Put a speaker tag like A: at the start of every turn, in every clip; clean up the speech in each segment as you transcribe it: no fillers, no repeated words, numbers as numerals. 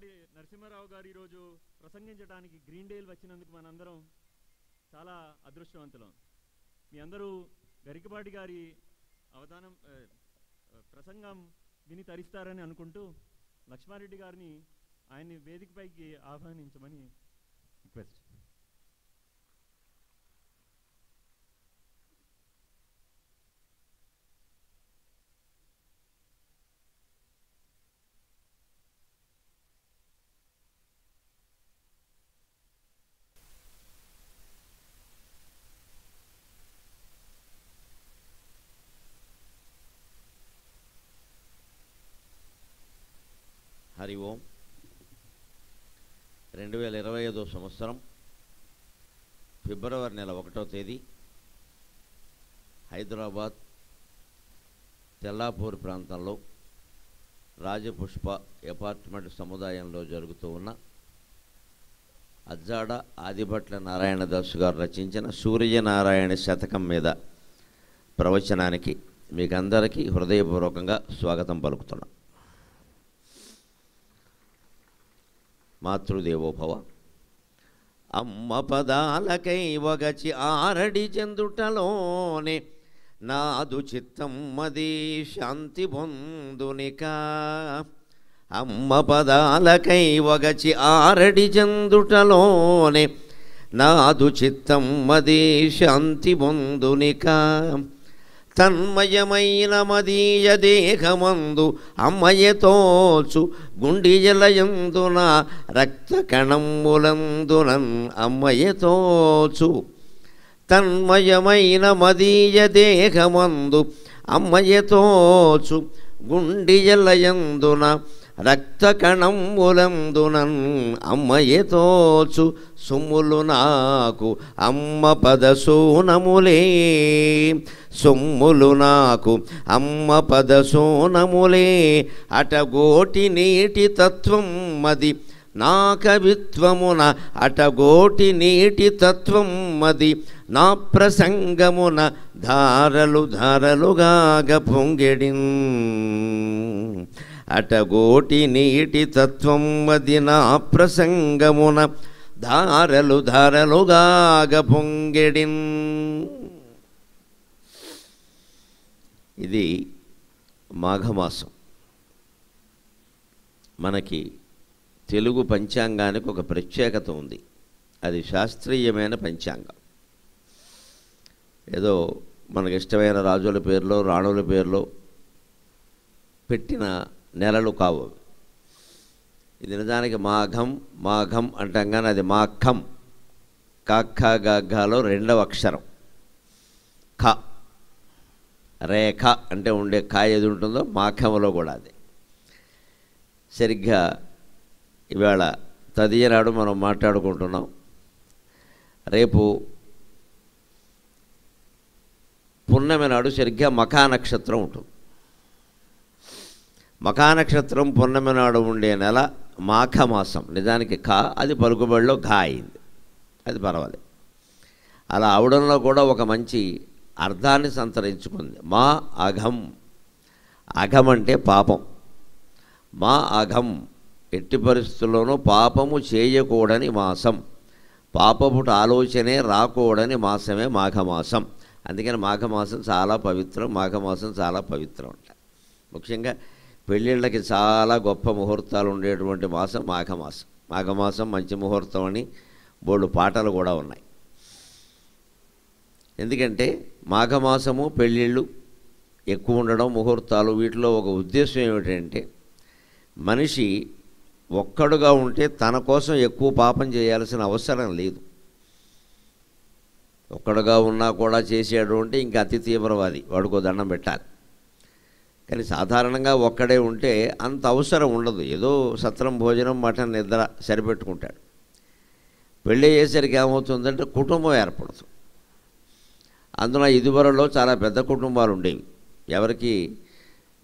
A: గరికపాటి నరసింహారావు గారు ఈరోజు ప్రసంగించడానికి green Dale వచ్చినందుకు మనందరం చాలా అదృష్టవంతులం. మీ అందరూ గరికపాటి గారి ప్రసంగం విని తరిస్తారని అనుకుంటూ లక్ష్మారెడ్డి గారిని ఆయన్ని వేదికపైకి ఆహ్వానించమని రిక్వెస్ట్.
B: హరి ఓం. 2025 సంవత్సరం ఫిబ్రవరి నెల 1వ తేదీ హైదరాబాద్ తెల్లాపూర్ ప్రాంతంలో రాజపుష్ప అపార్ట్మెంట్ సముదాయంలో జరుగుతూ ఉన్న అజ్జాడ ఆదిభట్ల నారాయణదాసు గారు రచించిన సూర్యనారాయణ శతకం మీద ప్రవచనానికి మీకందరికీ హృదయపూర్వకంగా స్వాగతం పలుకుతున్నాం. మాతృదేవోభవ. అమ్మ పదాలకై వగచి ఆరడి చెందుటలోనే నాదు చిత్తమ్మది శాంతి పొందునిక. అమ్మ పదాలకై వగచి ఆరడి చెందుటలోనే నాదు చిత్తమ్మది శాంతి పొందునిక. తన్మయమైన మదీయ దేహమందు అమ్మయతోచు గుండిజలయందున రక్త కణములందునన్ అమ్మయతోచు. తన్మయమైన మదీయ దేహమందు అమ్మయతోచు గుండిజలయందున రక్త కణములందునన్ అమ్మయతోచు. సొమ్ములు నాకు అమ్మ పదసూనములే, సొమ్ములు నాకు అమ్మ పదసూనములే. అటగోటి నీటి తత్వం మది నా కవిత్వమున, అటగోటి నీటి తత్వం మది నా ప్రసంగమున ధారలు ధారలుగాగ పొంగెడిన్. అటగోటి నీటి తత్వం మది నా ప్రసంగమున ధారలు ధారలుగాగ పొంగెడిన్. ఇది మాఘమాసం. మనకి తెలుగు పంచాంగానికి ఒక ప్రత్యేకత ఉంది. అది శాస్త్రీయమైన పంచాంగం. ఏదో మనకి ఇష్టమైన రాజుల పేర్లో రాణుల పేర్లో పెట్టిన నెలలు కావు. ఇది నిజానికి మాఘం మాఘం అంటాం కానీ అది మాఘం. కాఖా గాఘాలో 2వ అక్షరం ఖ. రేఖ అంటే ఉండే కాయ ఏది ఉంటుందో మాఘంలో కూడా అది. సరిగ్గా ఇవాళ తదియ నాడు మనం మాట్లాడుకుంటున్నాం. రేపు పున్నమి నాడు సరిగ్గా మఖా నక్షత్రం ఉంటుంది. మఖా నక్షత్రం పున్నమి నాడు ఉండే నెల మాఘమాసం. నిజానికి ఖ, అది పలుకుబడిలో ఘా అయింది. అది పర్వాలేదు. అలా అవడంలో కూడా ఒక మంచి అర్థాన్ని సంతరించుకుంది. మా అఘం. అఘం అంటే పాపం. మా అఘం ఎట్టి పరిస్థితుల్లోనూ పాపము చేయకూడని మాసం. పాపపుట ఆలోచనే రాకూడని మాసమే మాఘమాసం. అందుకని మాఘమాసం చాలా పవిత్రం. మాఘమాసం చాలా పవిత్రం అంట. ముఖ్యంగా పెళ్ళిళ్ళకి చాలా గొప్ప ముహూర్తాలు ఉండేటువంటి మాసం మాఘమాసం. మాఘమాసం మంచి ముహూర్తం అని బోళ్ళు పాటలు కూడా ఉన్నాయి. ఎందుకంటే మాఘమాసము పెళ్ళిళ్ళు ఎక్కువ ఉండడం, ముహూర్తాలు, వీటిలో ఒక ఉద్దేశం ఏమిటంటే మనిషి ఒక్కడుగా ఉంటే తన కోసం ఎక్కువ పాపం చేయాల్సిన అవసరం లేదు. ఒక్కడుగా ఉన్నా కూడా చేసేడు అంటే ఇంకా అతి తీవ్రవాది, వాడికో దండం పెట్టాలి. కానీ సాధారణంగా ఒక్కడే ఉంటే అంత అవసరం ఉండదు. ఏదో సత్రం, భోజనం, మటన్, నిద్ర సరిపెట్టుకుంటాడు. పెళ్ళి అయ్యేసరికి ఏమవుతుందంటే కుటుంబం ఏర్పడుతుంది. అందున ఇదివరలో చాలా పెద్ద కుటుంబాలు ఉండేవి. ఎవరికి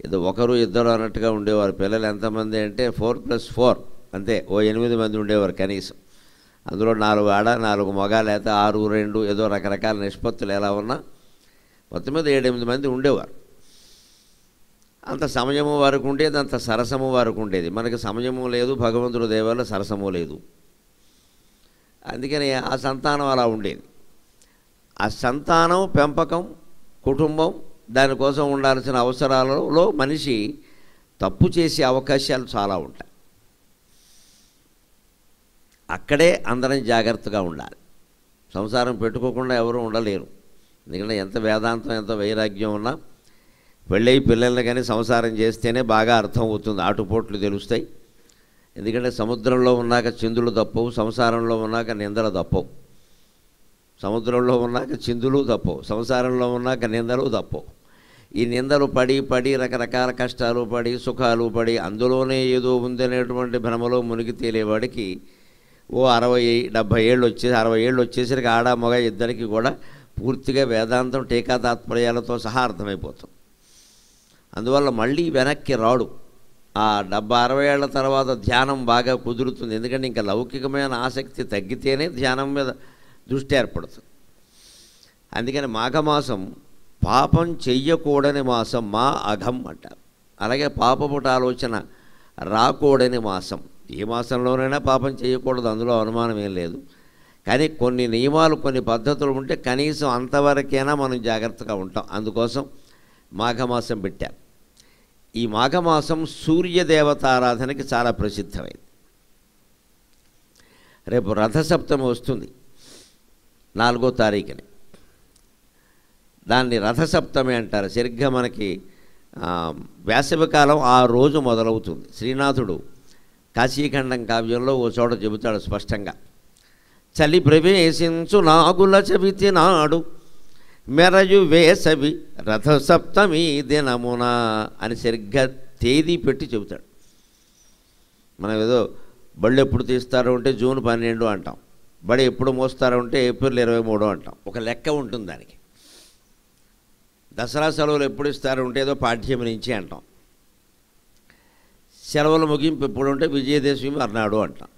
B: ఏదో ఒకరు ఇద్దరు అన్నట్టుగా ఉండేవారు. పిల్లలు ఎంతమంది అంటే 4+4 అంతే. ఓ 8 మంది ఉండేవారు కనీసం. అందులో 4 ఆడ 4 మగ, లేకపోతే 6, 2 ఏదో రకరకాల నిష్పత్తులు ఎలా ఉన్నా మొత్తం మీద 7-8 మంది ఉండేవారు. అంత సమయము వారికి ఉండేది, అంత సరసము వారికి ఉండేది. మనకి సమయము లేదు, భగవంతుడి దయ వల్ల సరసము లేదు. అందుకని ఆ సంతానం అలా ఉండేది. ఆ సంతానం పెంపకం, కుటుంబం, దానికోసం ఉండాల్సిన అవసరాలలో మనిషి తప్పు చేసే అవకాశాలు చాలా ఉంటాయి. అక్కడే అందరం జాగ్రత్తగా ఉండాలి. సంసారం పెట్టుకోకుండా ఎవరు ఉండలేరు. ఎందుకంటే ఎంత వేదాంతం, ఎంత వైరాగ్యం ఉన్నా పెళ్ళై పిల్లల్ని కానీ సంసారం చేస్తేనే బాగా అర్థం అవుతుంది, ఆటుపోట్లు తెలుస్తాయి. ఎందుకంటే సముద్రంలో ఉన్నాక చిందులు తప్పవు, సంసారంలో ఉన్నాక నిందలు తప్పవు. సముద్రంలో ఉన్నాక చిందులు తప్పవు, సంసారంలో ఉన్నాక నిందలు తప్పవు. ఈ నిందలు పడి పడి రకరకాల కష్టాలు పడి సుఖాలు పడి అందులోనే ఏదో ఉందనేటువంటి భ్రమలో మునిగి తేలేవాడికి ఓ 60-70 ఏళ్ళు వచ్చేసి 60 ఏళ్ళు వచ్చేసరికి ఆడ మగ ఇద్దరికి కూడా పూర్తిగా వేదాంతం టీకా తాత్పర్యాలతో సహా అర్థమైపోతుంది. అందువల్ల మళ్ళీ వెనక్కి రాడు. ఆ 70-60 ఏళ్ల తర్వాత ధ్యానం బాగా కుదురుతుంది. ఎందుకంటే ఇంకా లౌకికమైన ఆసక్తి తగ్గితేనే ధ్యానం మీద దృష్టి ఏర్పడుతుంది. అందుకని మాఘమాసం పాపం చెయ్యకూడని మాసం, మా అఘం అంటారు. అలాగే పాపపుట ఆలోచన రాకూడని మాసం. ఏ మాసంలోనైనా పాపం చేయకూడదు, అందులో అనుమానం ఏం లేదు. కానీ కొన్ని నియమాలు, కొన్ని పద్ధతులు ఉంటే కనీసం అంతవరకైనా మనం జాగ్రత్తగా ఉంటాం. అందుకోసం మాఘమాసం పెట్టాం. ఈ మాఘమాసం సూర్యదేవతారాధనకి చాలా ప్రసిద్ధమైంది. రేపు రథసప్తమి వస్తుంది 4వ తారీఖుని. దాన్ని రథసప్తమి అంటారు. సరిగ్గా మనకి వేసవికాలం ఆ రోజు మొదలవుతుంది. శ్రీనాథుడు కాశీఖండం కావ్యంలో ఓ చోట చెబుతాడు స్పష్టంగా, చలి ప్రవేశించు నాగుల చవితి నాడు మెరయు వేసవి రథసప్తమి దినమున అని సరిగ్గా తేదీ పెట్టి చెబుతాడు. మనం ఏదో బళ్ళు ఎప్పుడు తీస్తారో అంటే జూన్ 12 అంటాం, బడి ఎప్పుడు మోస్తారో అంటే ఏప్రిల్ 23 అంటాం. ఒక లెక్క ఉంటుంది దానికి. దసరా సెలవులు ఎప్పుడు ఇస్తారో ఉంటే ఏదో పాఠ్యమి నుంచి అంటాం. సెలవుల ముగింపు ఎప్పుడు ఉంటే విజయదశమి మర్నాడు అంటాం.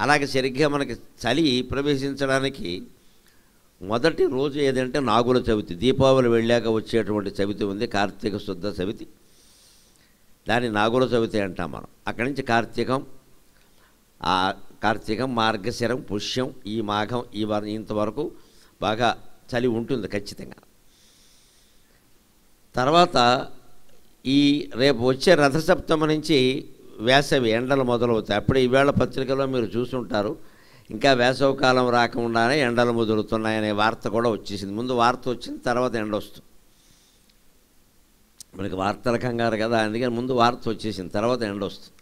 B: అలాగే సరిగ్గా మనకి చలి ప్రవేశించడానికి మొదటి రోజు ఏదంటే నాగుల చవితి. దీపావళి వెళ్ళాక వచ్చేటువంటి చవితి ఉంది, కార్తీక శుద్ధ చవితి. దాన్ని నాగుల చవితి అంటాం మనం. అక్కడి నుంచి కార్తీకం, మార్గశిరం, పుష్యం, ఈ మాఘం, ఇంతవరకు బాగా చలి ఉంటుంది ఖచ్చితంగా. తర్వాత ఈ రేపు వచ్చే రథసప్తమి నుంచి వేసవి ఎండలు మొదలవుతాయి. అప్పుడే ఈవేళ పత్రికలో మీరు చూసుంటారు, ఇంకా వేసవి కాలం రాకుండానే ఎండలు మొదలుతున్నాయనే వార్త కూడా వచ్చేసింది. ముందు వార్త వచ్చింది, తర్వాత ఎండ వస్తుంది. మనకి వార్తల కంగారు కదా, అందుకని ముందు వార్త వచ్చేసింది, తర్వాత ఎండ వస్తుంది.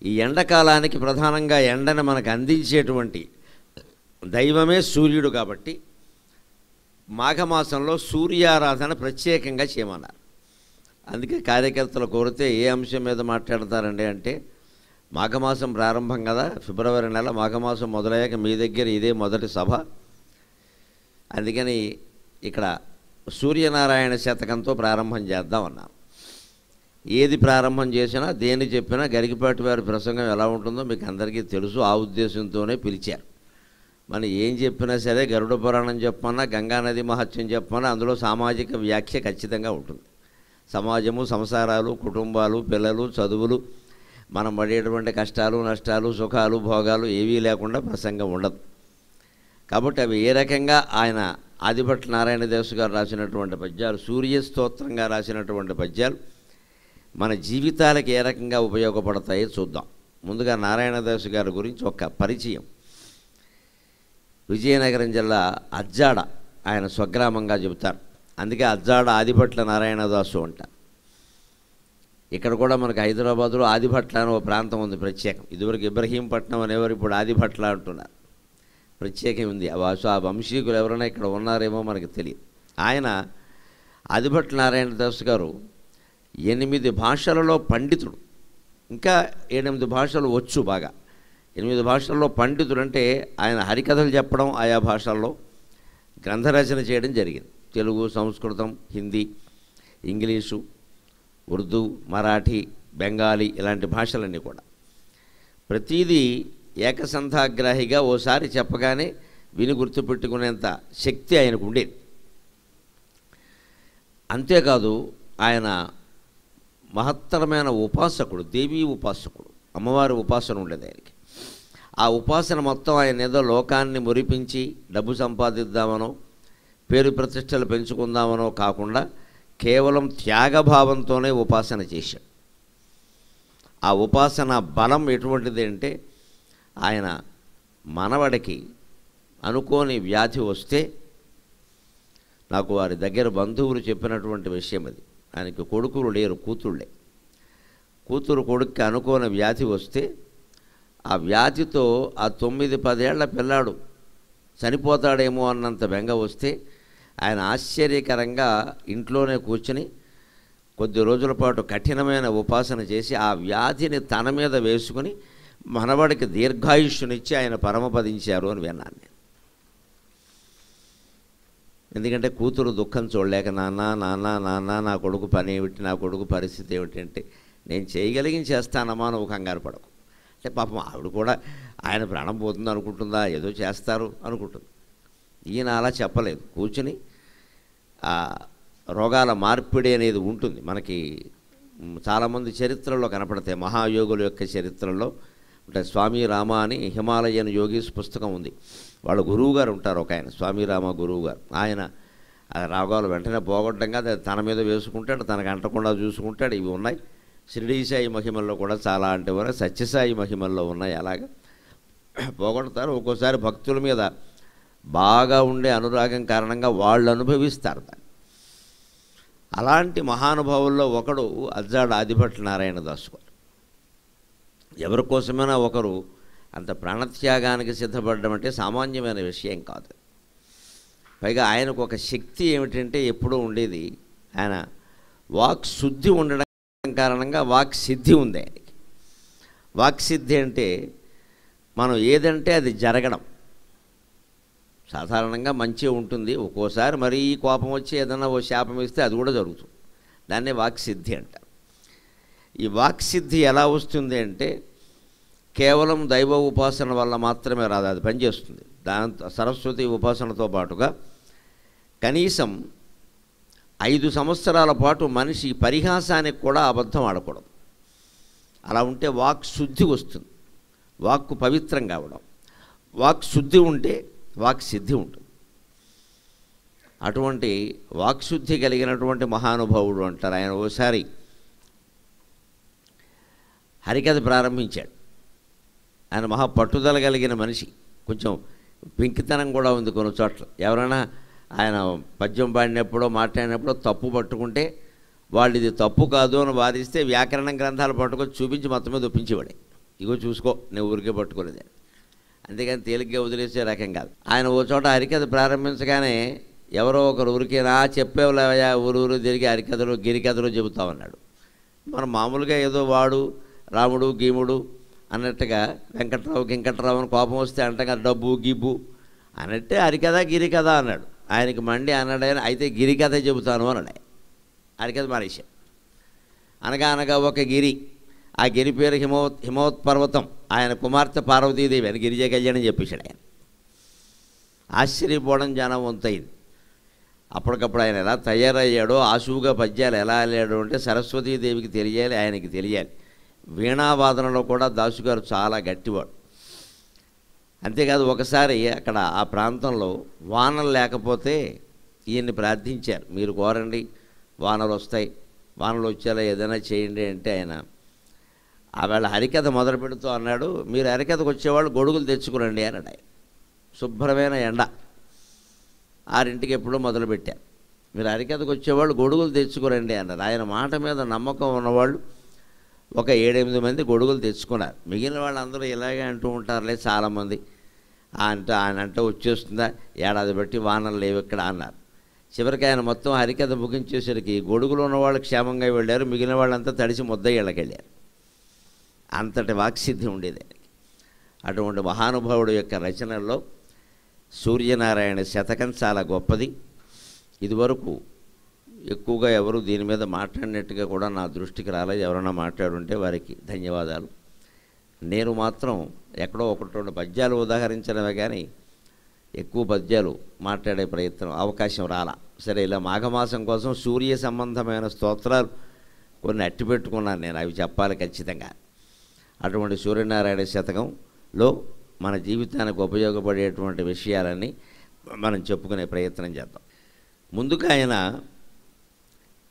B: ఈ ఎండాకాలానికి ప్రధానంగా ఎండను మనకు అందించేటువంటి దైవమే సూర్యుడు. కాబట్టి మాఘమాసంలో సూర్యారాధన ప్రత్యేకంగా చేయమన్నారు. అందుకే కార్యకర్తలు కోరితే ఏ అంశం మీద మాట్లాడతారండి అంటే, మాఘమాసం ప్రారంభం కదా, ఫిబ్రవరి నెల మాఘమాసం మొదలయ్యాక మీ దగ్గర ఇదే మొదటి సభ. అందుకని ఇక్కడ సూర్యనారాయణ శతకంతో ప్రారంభం చేద్దామన్నారు. ఏది ప్రారంభం చేసినా, దేని చెప్పినా గరికపాటి వారి ప్రసంగం ఎలా ఉంటుందో మీకు అందరికీ తెలుసు. ఆ ఉద్దేశంతోనే పిలిచారు. మనం ఏం చెప్పినా సరే, గరుడ పురాణం చెప్పమన్నా, గంగానది మహత్యం చెప్పమన్నా అందులో సామాజిక వ్యాఖ్య ఖచ్చితంగా ఉంటుంది. సమాజము, సంసారాలు, కుటుంబాలు, పిల్లలు, చదువులు, మనం పడేటువంటి కష్టాలు, నష్టాలు, సుఖాలు, భోగాలు ఏవీ లేకుండా ప్రసంగం ఉండదు. కాబట్టి అవి ఏ రకంగా ఆయన ఆదిభట్ల నారాయణ దాసు గారు రాసినటువంటి పద్యాలు, సూర్యస్తోత్రంగా రాసినటువంటి పద్యాలు మన జీవితాలకు ఏ రకంగా ఉపయోగపడతాయో చూద్దాం. ముందుగా నారాయణ దాసు గారి గురించి ఒక పరిచయం. విజయనగరం జిల్లా అజ్జాడ ఆయన స్వగ్రామంగా చెబుతారు. అందుకే అజ్జాడ ఆదిభట్ల నారాయణదాసు అంటారు. ఇక్కడ కూడా మనకు హైదరాబాదులో ఆదిభట్ల అనే ఒక ప్రాంతం ఉంది ప్రత్యేకం. ఇదివరకు ఇబ్రహీంపట్నం అనేవారు, ఇప్పుడు ఆదిభట్ల అంటున్నారు. ప్రత్యేకం ఉంది. ఆ వంశీకులు ఎవరైనా ఇక్కడ ఉన్నారేమో మనకు తెలియదు. ఆయన ఆదిభట్ల నారాయణదాసు గారు 8 భాషలలో పండితుడు. ఇంకా 8 భాషలు వచ్చు బాగా. 8 భాషల్లో పండితుడు అంటే ఆయన హరికథలు చెప్పడం, ఆయా భాషల్లో గ్రంథరచన చేయడం జరిగింది. తెలుగు, సంస్కృతం, హిందీ, ఇంగ్లీషు, ఉర్దూ, మరాఠీ, బెంగాలీ ఇలాంటి భాషలన్నీ కూడా. ప్రతీదీ ఏకసంధాగ్రాహిగా ఓసారి చెప్పగానే విని గుర్తుపెట్టుకునేంత శక్తి ఆయనకు ఉండేది. అంతేకాదు ఆయన మహత్తరమైన ఉపాసకుడు, దేవీ ఉపాసకుడు, అమ్మవారి ఉపాసన ఉండేది ఆయనకి. ఆ ఉపాసన మొత్తం ఆయన ఏదో లోకాన్ని మురిపించి డబ్బు సంపాదిద్దామనో పేరు ప్రతిష్టలు పెంచుకుందామనో కాకుండా కేవలం త్యాగభావంతోనే ఉపాసన చేశాడు. ఆ ఉపాసన బలం ఎటువంటిది అంటే, ఆయన మనవడికి అనుకోని వ్యాధి వస్తే, నాకు వారి దగ్గర బంధువులు చెప్పినటువంటి విషయం అది. ఆయనకి కొడుకులు లేరు, కూతుళ్ళే. కూతురు కొడుక్కి అనుకోని వ్యాధి వస్తే ఆ వ్యాధితో ఆ 9-10 ఏళ్ల పిల్లాడు చనిపోతాడేమో అన్నంత బెంగ వస్తే ఆయన ఆశ్చర్యకరంగా ఇంట్లోనే కూర్చుని కొద్ది రోజుల పాటు కఠినమైన ఉపాసన చేసి ఆ వ్యాధిని తన మీద వేసుకుని మనవడికి దీర్ఘాయుష్యునిచ్చి ఆయన పరమపదించారు అని విన్నాను నేను. ఎందుకంటే కూతురు దుఃఖం చూడలేక, నాన్న నాన్న నాన్న నా కొడుకు పని ఏమిటి, నా కొడుకు పరిస్థితి ఏమిటంటే, నేను చేయగలిగింది చేస్తానమ్మా, నువ్వు కంగారు పడకు అంటే, పాపం ఆవిడ కూడా ఆయన ప్రాణం పోతుంది అనుకుంటుందా, ఏదో చేస్తారు అనుకుంటుంది. ఈయన అలా చెప్పలేదు. కూర్చుని ఆ రోగాల మార్పిడి అనేది ఉంటుంది మనకి. చాలామంది చరిత్రలో కనపడతాయి, మహాయోగుల యొక్క చరిత్రలో అంటే స్వామి రామ అని హిమాలయన్ యోగీస్ పుస్తకం ఉంది. వాళ్ళ గురువు గారు ఉంటారు ఒక ఆయన, స్వామి రామ గురువు గారు. ఆయన ఆ రోగాలు వెంటనే పోగొట్టంగా తన మీద వేసుకుంటాడు, తనకు అంటకుండా చూసుకుంటాడు. ఇవి ఉన్నాయి షిరిడీ సాయి మహిమల్లో కూడా చాలా, అంటే వరకు సత్యసాయి మహిమల్లో ఉన్నాయి. అలాగా పోగొడతారు. ఒక్కోసారి భక్తుల మీద బాగా ఉండే అనురాగం కారణంగా వాళ్ళు అనుభవిస్తారు దాన్ని. అలాంటి మహానుభావుల్లో ఒకడు అజ్జాడ ఆదిభట్ల నారాయణ దాసు గారు. ఎవరి కోసమైనా ఒకరు అంత ప్రాణత్యాగానికి సిద్ధపడడం అంటే సామాన్యమైన విషయం కాదు. పైగా ఆయనకు ఒక శక్తి ఏమిటంటే ఎప్పుడూ ఉండేది, ఆయన వాక్ శుద్ధి ఉండడం కారణంగా వాక్ సిద్ధి ఉంది ఆయనకి. వాక్ సిద్ధి అంటే మనం ఏదంటే అది జరగడం. సాధారణంగా మంచిగా ఉంటుంది, ఒక్కోసారి మరీ కోపం వచ్చి ఏదన్నా ఓ శాపం ఇస్తే అది కూడా జరుగుతుంది. దాన్నే వాక్సిద్ధి అంటారు. ఈ వాక్సిద్ధి ఎలా వస్తుంది అంటే కేవలం దైవ ఉపాసన వల్ల మాత్రమే రాదు, అది పనిచేస్తుంది. దాంతో సరస్వతి ఉపాసనతో పాటుగా కనీసం 5 సంవత్సరాల పాటు మనిషి పరిహాసానికి కూడా అబద్ధం ఆడకూడదు. అలా ఉంటే వాక్ శుద్ధి వస్తుంది, వాక్కు పవిత్రం కావడం. వాక్ శుద్ధి ఉంటే వాక్ సిద్ధి ఉంటుంది. అటువంటి వాక్శుద్ధి కలిగినటువంటి మహానుభావుడు అంటారు. ఆయన ఓసారి హరికథ ప్రారంభించాడు. ఆయన మహా పట్టుదల కలిగిన మనిషి, కొంచెం పెంకితనం కూడా ఉంది కొన్ని చోట్ల. ఎవరైనా ఆయన పద్యం పాడినప్పుడో మాట్లాడినప్పుడో తప్పు పట్టుకుంటే వాళ్ళు ఇది తప్పు కాదు అని వాదిస్తే వ్యాకరణం గ్రంథాలు పట్టుకొని చూపించి మొత్తం మీద ఒప్పించేవాడే. ఇగో చూసుకో, నేను ఊరికే పట్టుకోలేదు. అంతేగాని తేలిగ్గా వదిలేసే రకం కాదు. ఆయన ఓ చోట హరికథ ప్రారంభించగానే ఎవరో ఒకరు ఊరికేనా చెప్పేవలేవయా ఊరు తిరిగి హరికథలు గిరికథలు చెబుతామన్నాడు. మనం మామూలుగా ఏదో వాడు రాముడు గీముడు అన్నట్టుగా వెంకట్రావు గింకట్రావు అని కోపం వస్తే అంటగా డబ్బు గిబ్బు అన్నట్టే హరికథ గిరికథ అన్నాడు. ఆయనకి మండి అన్నాడు ఆయన, అయితే గిరికథ చెబుతాను అన్నాడు. హరికథ మానేశాడు. అనగా అనగా ఒక గిరి, ఆ గిరి పేరు హిమవత్పర్వతం, ఆయన కుమార్తె పార్వతీదేవి అని గిరిజ కళ్యాణం చెప్పేశాడు ఆయన. ఆశ్చర్యపోవడం జనం వంతయింది. అప్పటికప్పుడు ఆయన ఎలా తయారయ్యాడో, ఆశువుగా పద్యాలు ఎలా వెళ్ళాడో అంటే సరస్వతీదేవికి తెలియాలి, ఆయనకి తెలియాలి. వీణావాదనలో కూడా దాసుగారు చాలా గట్టివాడు. అంతేకాదు ఒకసారి అక్కడ ఆ ప్రాంతంలో వానలు లేకపోతే ఈయన్ని ప్రార్థించారు, మీరు కోరండి వానలు వస్తాయి, వానలు వచ్చేలా ఏదైనా చేయండి అంటే ఆయన ఆవేళ హరికథ మొదలు పెడుతూ అన్నాడు, మీరు హరికథకు వచ్చేవాళ్ళు గొడుగులు తెచ్చుకురండి అన్నాడు ఆయన. శుభ్రమైన ఎండ, 6ంటికి ఎప్పుడో మొదలుపెట్టారు. మీరు హరికథకు వచ్చేవాళ్ళు గొడుగులు తెచ్చుకురండి అన్నారు. ఆయన మాట మీద నమ్మకం ఉన్నవాళ్ళు ఒక 7-8 మంది గొడుగులు తెచ్చుకున్నారు. మిగిలిన వాళ్ళందరూ ఇలాగే అంటూ ఉంటారులే చాలామంది. ఆయన అంటే వచ్చేస్తుందా, ఏడాది బట్టి వానలు లేవు ఇక్కడ అన్నారు. చివరికి ఆయన మొత్తం హరికథ ముగించేసరికి గొడుగులు ఉన్నవాళ్ళు క్షేమంగా వెళ్ళారు, మిగిలిన వాళ్ళంతా తడిసి ముద్దయ్యళ్ళకి వెళ్ళారు. అంతటి వాక్సిద్ధి ఉండేది ఆయనకి. అటువంటి మహానుభావుడు యొక్క రచనల్లో సూర్యనారాయణ శతకం చాలా గొప్పది. ఇదివరకు ఎక్కువగా ఎవరు దీని మీద మాట్లాడినట్టుగా కూడా నా దృష్టికి రాలేదు. ఎవరైనా మాట్లాడుంటే వారికి ధన్యవాదాలు. నేను మాత్రం ఎక్కడో 1-2 పద్యాలు ఉదాహరించడమే కానీ ఎక్కువ పద్యాలు మాట్లాడే ప్రయత్నం అవకాశం రాలా. సరే, ఇలా మాఘమాసం కోసం సూర్య సంబంధమైన స్తోత్రాలు కొన్ని అట్టి పెట్టుకున్నాను నేను, అవి చెప్పాలి ఖచ్చితంగా. అటువంటి సూర్యనారాయణ శతకంలో మన జీవితానికి ఉపయోగపడేటువంటి విషయాలని మనం చెప్పుకునే ప్రయత్నం చేద్దాం. ముందుగా ఆయన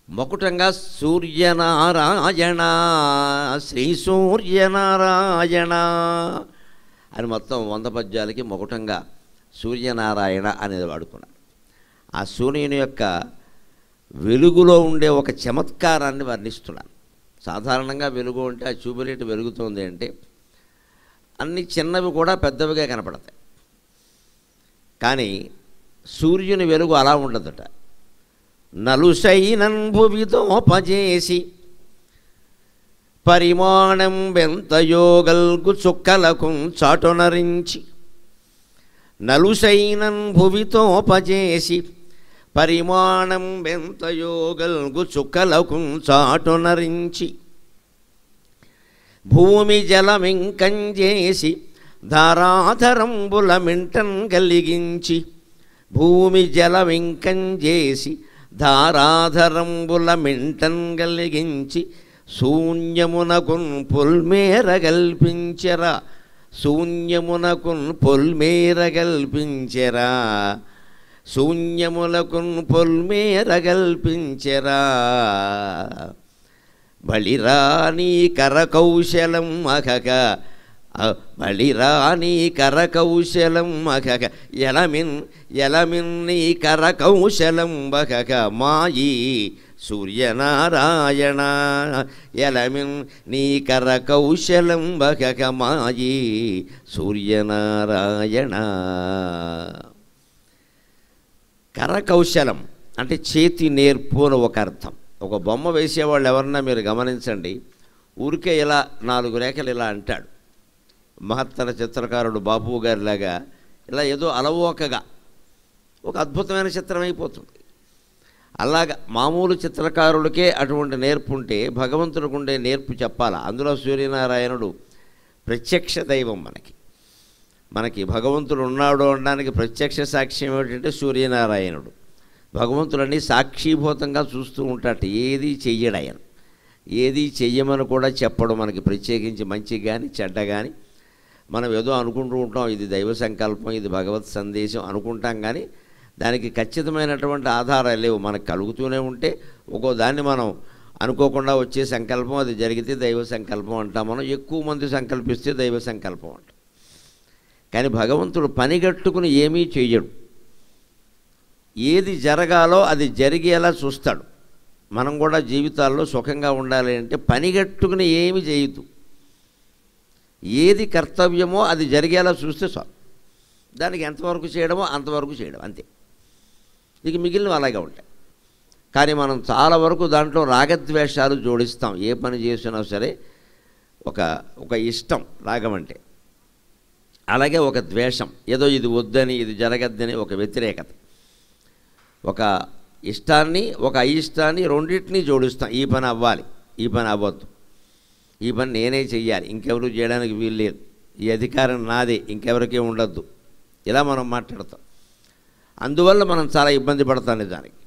B: మకుటంగా సూర్యనారాయణ శ్రీ సూర్యనారాయణ అని మొత్తం 100 పద్యాలకి మకుటంగా సూర్యనారాయణ అనేది వాడుకున్నారు. ఆ సూర్యుని యొక్క వెలుగులో ఉండే ఒక చమత్కారాన్ని వర్ణిస్తున్నాను. సాధారణంగా వెలుగు అంటే ఆ చూబులెట్ వెలుగుతుంది అంటే అన్ని చిన్నవి కూడా పెద్దవిగా కనపడతాయి. కానీ సూర్యుని వెలుగు అలా ఉండదుట. నలుసైనన్ భువితోపజేసి పరిమాణం బెంతయోగల్గు చుక్కలకు చాటునరించి, నలుసైనన్ భువితోపజేసి పరిమాణం బెంతయోగల్గు చుక్కలకు చాటునరించి, భూమి జలమింకంజేసి ధారాధరంబుల మింటన్ కలిగించి, భూమి జలమింకంజేసి ధారాధరంబుల మింటన్ కలిగించి, శూన్యమునకున్ పొల్మేర కల్పించెరా, శూన్యమునకున్ పొల్మేర కల్పించెరా, శూన్యములకున్ పొల్మేర కల్పించెరా, బలిరాణి కరకౌశలం అఖక, బలిరాణి కరకౌశలం అఖక, ఎలమిన్ నీ కరకౌశలం బఖక మాయి సూర్యనారాయణ, ఎలమిన్ నీ కరకౌశలం బఖక మాయి సూర్యనారాయణ. కరకౌశలం అంటే చేతి నేర్పు అని ఒక అర్థం. ఒక బొమ్మ వేసేవాళ్ళు ఎవరన్నా మీరు గమనించండి, ఊరికే ఇలా 4 రేఖలు ఇలా అంటాడు. మహత్తర చిత్రకారుడు బాపు గారిలాగా ఇలా ఏదో అలవోకగా ఒక అద్భుతమైన చిత్రం అయిపోతుంది. అలాగా మామూలు చిత్రకారులకే అటువంటి నేర్పు ఉంటే భగవంతుడికి ఉండే నేర్పు చెప్పాలా. అందులో సూర్యనారాయణుడు ప్రత్యక్ష దైవం. మనకి భగవంతుడు ఉన్నాడు అనడానికి ప్రత్యక్ష సాక్ష్యం ఏమిటంటే సూర్యనారాయణుడు. భగవంతుడని సాక్షీభూతంగా చూస్తూ ఉంటాడు. ఏది చెయ్యడు ఆయన, ఏది చెయ్యమని కూడా చెప్పడం. మనకి ప్రత్యేకించి మంచి కానీ చెడ్డ కానీ మనం ఏదో అనుకుంటూ ఉంటాం, ఇది దైవ సంకల్పం, ఇది భగవత్ సందేశం అనుకుంటాం. కానీ దానికి ఖచ్చితమైనటువంటి ఆధారాలు లేవు. మనకు కలుగుతూనే ఉంటే ఒక్కో దాన్ని మనం అనుకోకుండా వచ్చే సంకల్పం, అది జరిగితే దైవ సంకల్పం అంటాం. మనం ఎక్కువ మంది సంకల్పిస్తే దైవ సంకల్పం అంటాం. కానీ భగవంతుడు పనిగట్టుకుని ఏమీ చెయ్యడు. ఏది జరగాలో అది జరిగేలా చూస్తాడు. మనం కూడా జీవితాల్లో సుఖంగా ఉండాలి అంటే పనిగట్టుకుని ఏమి చేయదు. ఏది కర్తవ్యమో అది జరిగేలా చూస్తే చాలు. దానికి ఎంతవరకు చేయడమో అంతవరకు చేయడం అంతే. ఇక మిగిలినవి అలాగే ఉంటాయి. కానీ మనం చాలా వరకు దాంట్లో రాగద్వేషాలు జోడిస్తాం. ఏ పని చేసినా సరే ఒక ఇష్టం రాగం అంటే, అలాగే ఒక ద్వేషం, ఏదో ఇది వద్దని ఇది జరగద్దని ఒక వ్యతిరేకత, ఒక ఇష్టాన్ని ఒక అయిష్టాన్ని రెండింటినీ జోడిస్తాం. ఈ పని అవ్వాలి, ఈ పని అవ్వద్దు, ఈ పని నేనే చెయ్యాలి, ఇంకెవరు చేయడానికి వీలు లేదు, ఈ అధికారం నాదే, ఇంకెవరికీ ఉండద్దు, ఇలా మనం మాట్లాడతాం. అందువల్ల మనం చాలా ఇబ్బంది పడతాం. నిజానికి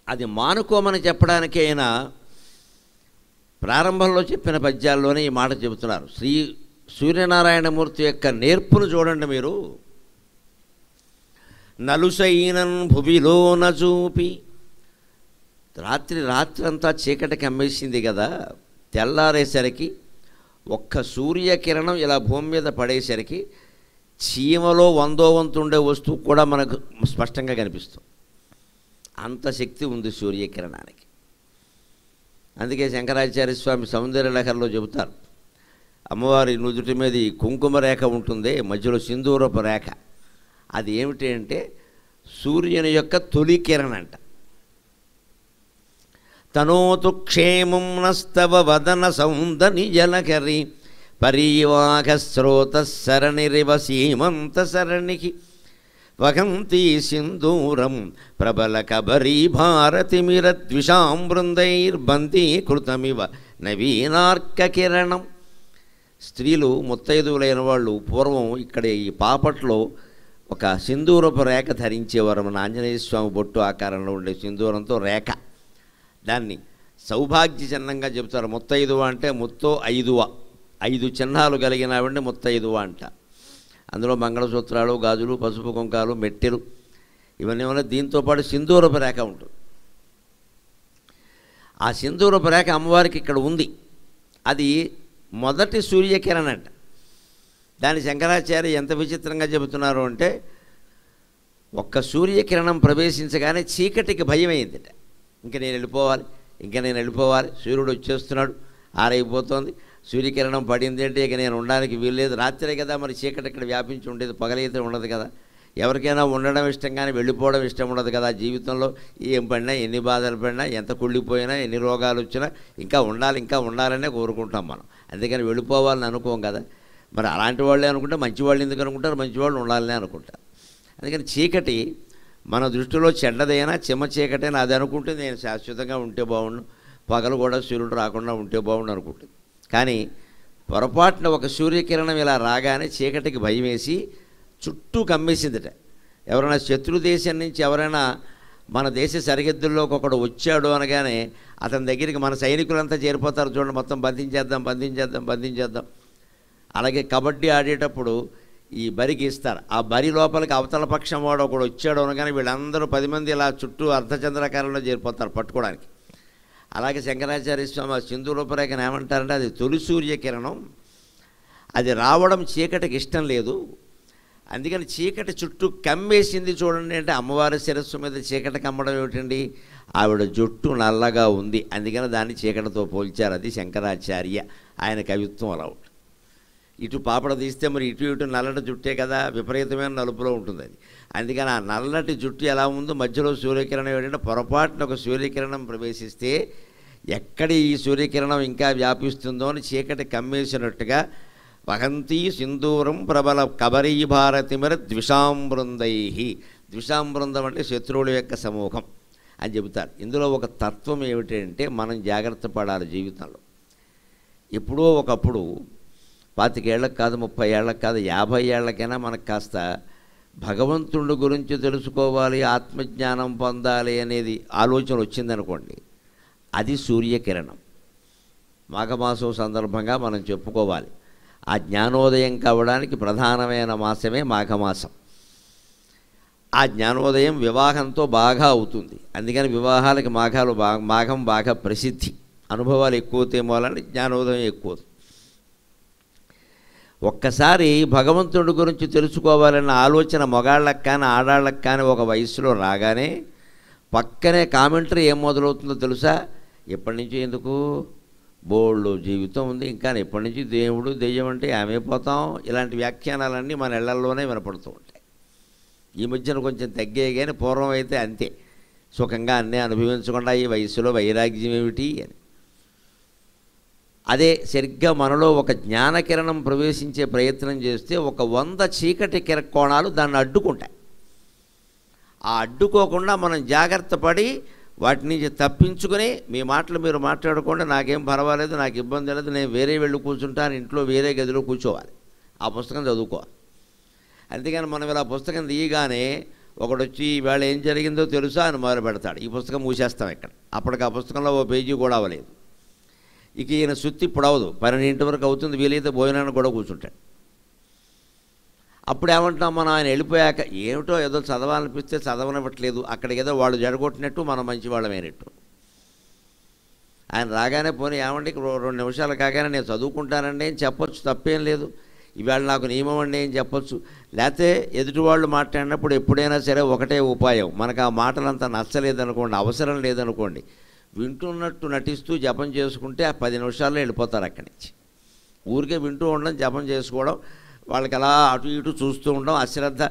B: అది మానుకోమని చెప్పడానికి అయినా ప్రారంభంలో చెప్పిన పద్యాల్లోనే ఈ మాట చెబుతున్నారు. సూర్యనారాయణమూర్తి యొక్క నేర్పును చూడండి మీరు. నలుసైనన్ భువిలోన చూపి, రాత్రంతా చీకటి కమ్మేసింది కదా, తెల్లారేసరికి ఒక్క సూర్యకిరణం ఇలా భూమి మీద పడేసరికి చీమలో 100వ వంతు ఉండే వస్తువు కూడా మనకు స్పష్టంగా కనిపిస్తుంది. అంత శక్తి ఉంది సూర్యకిరణానికి. అందుకే శంకరాచార్య స్వామి సౌందర్యలహరిలో చెబుతారు, అమ్మవారి నుదుటి మీద కుంకుమ రేఖ ఉంటుంది, మధ్యలో సింధూరపు రేఖ. అది ఏమిటి అంటే సూర్యుని యొక్క తొలి కిరణం అంట. తనోతు క్షేమం నస్తవ వదన సౌందర్య జలకరి పరీవాఘ స్రోత సరణిరివ సీమంత సరణికి వహంతి సింధూరం ప్రబల కబరీ భారతిమిర ద్విషాం బృందైర్బందీకృతమివ నవీనార్క కిరణం. స్త్రీలు ముత్తైదువులైన వాళ్ళు పూర్వం ఇక్కడ ఈ పాపట్లో ఒక సింధూరపు రేఖ ధరించేవారు. మన ఆంజనేయ స్వామి బొట్టు ఆకారంలో ఉండే సింధూరంతో రేఖ, దాన్ని సౌభాగ్య చిహ్నంగా చెబుతారు. ముత్తైదువ అంటే ముత్తో ఐదువ, 5 చిహ్నాలు కలిగినవండి ముత్తైదువ అంట. అందులో మంగళసూత్రాలు, గాజులు, పసుపు కుంకాలు, మెట్టెలు ఇవన్నీ ఉన్నాయి. దీంతోపాటు సింధూరపు రేఖ ఉంటుంది. ఆ సింధూరపు రేఖ అమ్మవారికి ఇక్కడ ఉంది. అది మొదటి సూర్యకిరణం అంట. దాని శంకరాచార్య ఎంత విచిత్రంగా చెబుతున్నారు అంటే, ఒక్క సూర్యకిరణం ప్రవేశించగానే చీకటికి భయం అయిందిట. ఇంక నేను వెళ్ళిపోవాలి, సూర్యుడు వచ్చేస్తున్నాడు, ఆరైపోతుంది, సూర్యకిరణం పడింది అంటే ఇక నేను ఉండడానికి వీల్లేదు. రాత్రే కదా మరి చీకటి ఇక్కడ వ్యాపించి ఉండేది, పగలైతే ఉండదు కదా. ఎవరికైనా ఉండడం ఇష్టం కానీ వెళ్ళిపోవడం ఇష్టం ఉండదు కదా. జీవితంలో ఏం పడినా, ఎన్ని బాధలు పడినా, ఎంత కుళ్ళిపోయినా, ఎన్ని రోగాలు వచ్చినా ఇంకా ఉండాలనే కోరుకుంటాం మనం. అందుకని వెళ్ళిపోవాలని అనుకోం కదా. మరి అలాంటి వాళ్ళే అనుకుంటే మంచివాళ్ళు ఎందుకు అనుకుంటారు? మంచివాళ్ళు ఉండాలనే అనుకుంటారు. అందుకని చీకటి మన దృష్టిలో చెడ్డదైనా, చిమ్మ చీకటైనా అది అనుకుంటే నేను శాశ్వతంగా ఉంటే బాగుండు, పగలు కూడా సూర్యుడు రాకుండా ఉంటే బాగుండు అనుకుంటుంది. కానీ పొరపాటున ఒక సూర్యకిరణం ఇలా రాగానే చీకటికి భయం వేసి చుట్టూ కమ్మేసిందిట. ఎవరైనా శత్రు దేశం నుంచి ఎవరైనా మన దేశ సరిహద్దుల్లోకి ఒకడు వచ్చాడు అనగానే అతని దగ్గరికి మన సైనికులంతా చేరిపోతారు. చూడండి, మొత్తం బంధించేద్దాం. అలాగే కబడ్డీ ఆడేటప్పుడు ఈ బరికి ఇస్తారు. ఆ బరి లోపలికి అవతల పక్షం వాడు ఒకడు వచ్చాడు అనగానే వీళ్ళందరూ 10 మంది ఇలా చుట్టూ అర్ధచంద్రాకారంలో చేరిపోతారు పట్టుకోవడానికి. అలాగే శంకరాచార్య స్వామి సింధూరపు రేఖను ఏమంటారంటే, అది తొలి సూర్యకిరణం, అది రావడం చీకటికి ఇష్టం లేదు, అందుకని చీకటి చుట్టూ కమ్మేసింది చూడండి అంటే. అమ్మవారి శిరస్సు మీద చీకటి కమ్మడం ఏమిటండి? ఆవిడ జుట్టు నల్లగా ఉంది, అందుకని దాన్ని చీకటితో పోల్చారు. అది శంకరాచార్య ఆయన కవిత్వం అలా ఉంటుంది. ఇటు పాపడ తీస్తే మరి ఇటు నల్లటి జుట్టే కదా, విపరీతమైన నలుపులో ఉంటుంది అది. అందుకని ఆ నల్లటి జుట్టు ఎలా ఉందో మధ్యలో సూర్యకిరణం ఏంటంటే, పొరపాటున ఒక సూర్యకిరణం ప్రవేశిస్తే ఎక్కడ ఈ సూర్యకిరణం ఇంకా వ్యాపిస్తుందో అని చీకటి కమ్మేసినట్టుగా వహంతి సింధూరం ప్రబల కబరీ భారతిమర ద్విషాంబృందై. ద్విషాంబృందం అంటే శత్రువుల యొక్క సమూహం అని చెబుతారు. ఇందులో ఒక తత్వం ఏమిటంటే, మనం జాగ్రత్త పడాలి జీవితంలో. ఎప్పుడో ఒకప్పుడు 25 ఏళ్ళకి కాదు, 30 ఏళ్ళకి కాదు, 50 ఏళ్ళకైనా మనకు కాస్త భగవంతుడి గురించి తెలుసుకోవాలి, ఆత్మజ్ఞానం పొందాలి అనేది ఆలోచన వచ్చిందనుకోండి, అది సూర్యకిరణం. మాఘమాసం సందర్భంగా మనం చెప్పుకోవాలి. ఆ జ్ఞానోదయం కావడానికి ప్రధానమైన మాసమే మాఘమాసం. ఆ జ్ఞానోదయం వివాహంతో బాగా అవుతుంది. అందుకని వివాహాలకి మాఘం బాగా ప్రసిద్ధి. అనుభవాలు ఎక్కువ తేమోలని జ్ఞానోదయం ఎక్కువ. ఒక్కసారి భగవంతుడి గురించి తెలుసుకోవాలన్న ఆలోచన మగాళ్ళకి కానీ ఆడాళ్ళకి కానీ ఒక వయసులో రాగానే పక్కనే కామెంటరీ ఏం మొదలవుతుందో తెలుసా? ఎప్పటి నుంచి ఎందుకు, బోళ్ళు జీవితం ఉంది, ఇంకా ఎప్పటి నుంచి దేవుడు దెయ్యం అంటే ఏమైపోతాం, ఇలాంటి వ్యాఖ్యానాలన్నీ మన ఇళ్లల్లోనే వినపడుతూ ఉంటాయి. ఈ మధ్యన కొంచెం తగ్గే కానీ పూర్వం అయితే అంతే, సుఖంగా అన్నీ అనుభవించకుండా ఈ వయసులో వైరాగ్యం ఏమిటి అని. అదే సరిగ్గా మనలో ఒక జ్ఞానకిరణం ప్రవేశించే ప్రయత్నం చేస్తే ఒక 100 చీకటి కోణాలు దాన్ని అడ్డుకుంటాయి. ఆ అడ్డుకోకుండా మనం జాగ్రత్త పడి వాటి నుంచి తప్పించుకొని, మీ మాటలు మీరు మాట్లాడుకోండి, నాకేం పర్వాలేదు, నాకు ఇబ్బంది లేదు, నేను వేరే వెళ్ళి కూర్చుంటాను, ఇంట్లో వేరే గదిలో కూర్చోవాలి, ఆ పుస్తకం చదువుకోవాలి. అంతేగాని మనం ఇలా పుస్తకం తీయగానే ఒకడు వచ్చి ఇవాళ ఏం జరిగిందో తెలుసా అని మొదలు పెడతాడు, ఈ పుస్తకం మూసేస్తాం ఇక్కడ. అప్పటికి ఆ పుస్తకంలో ఓ పేజీ కూడా అవ్వలేదు. ఇక ఈయన సుత్తి ఇప్పుడు అవ్వదు, 12 వరకు అవుతుంది, వీలైతే భోజనానికి కూడా కూర్చుంటాడు. అప్పుడు ఏమంటాం మనం, ఆయన వెళ్ళిపోయాక ఏమిటో ఏదో చదవాలనిపిస్తే చదవనివ్వట్లేదు, అక్కడికి ఏదో వాళ్ళు జడగొట్టినట్టు మనం మంచివాళ్ళమైనట్టు. ఆయన రాగానే పోనీ ఏమండి 2 నిమిషాలు కాగానే నేను చదువుకుంటానండి అని చెప్పొచ్చు, తప్పేం లేదు. ఇవాళ నాకు నియమం అండి అని చెప్పొచ్చు. లేకపోతే ఎదుటివాళ్ళు మాట్లాడినప్పుడు ఎప్పుడైనా సరే ఒకటే ఉపాయం, మనకు ఆ మాటలంతా నచ్చలేదనుకోండి, అవసరం లేదనుకోండి, వింటున్నట్టు నటిస్తూ జపం చేసుకుంటే ఆ 10 నిమిషాల్లో వెళ్ళిపోతారు అక్కడి నుంచి. ఊరికే వింటూ ఉండడం, జపం చేసుకోవడం, వాళ్ళకి అలా అటు ఇటు చూస్తూ ఉండడం, అశ్రద్ధ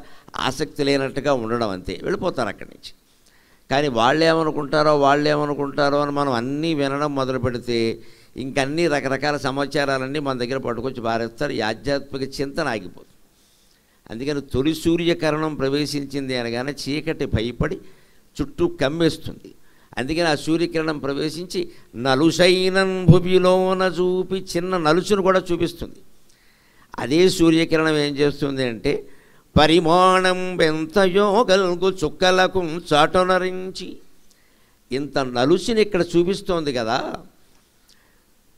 B: ఆసక్తి లేనట్టుగా ఉండడం, అంతే, వెళ్ళిపోతారు అక్కడి నుంచి. కానీ వాళ్ళేమనుకుంటారో అని మనం అన్నీ వినడం మొదలు పెడితే ఇంకన్నీ రకరకాల సమాచారాలన్నీ మన దగ్గర పట్టుకొచ్చి పారేస్తారు, ఈ ఆధ్యాత్మిక చింతన ఆగిపోతుంది. అందుకని తొలి సూర్యకిరణం ప్రవేశించింది అనగానే చీకటి భయపడి చుట్టూ కమ్మేస్తుంది. అందుకని ఆ సూర్యకిరణం ప్రవేశించి నలుసైనన్ భువిలోన చూపి చిన్న నలుసును కూడా చూపిస్తుంది. అదే సూర్యకిరణం ఏం చేస్తుంది అంటే, పరిమాణం బెంతయో గల్గు చుక్కలకు చాటునరించి, ఇంత నలుసిని ఇక్కడ చూపిస్తోంది కదా.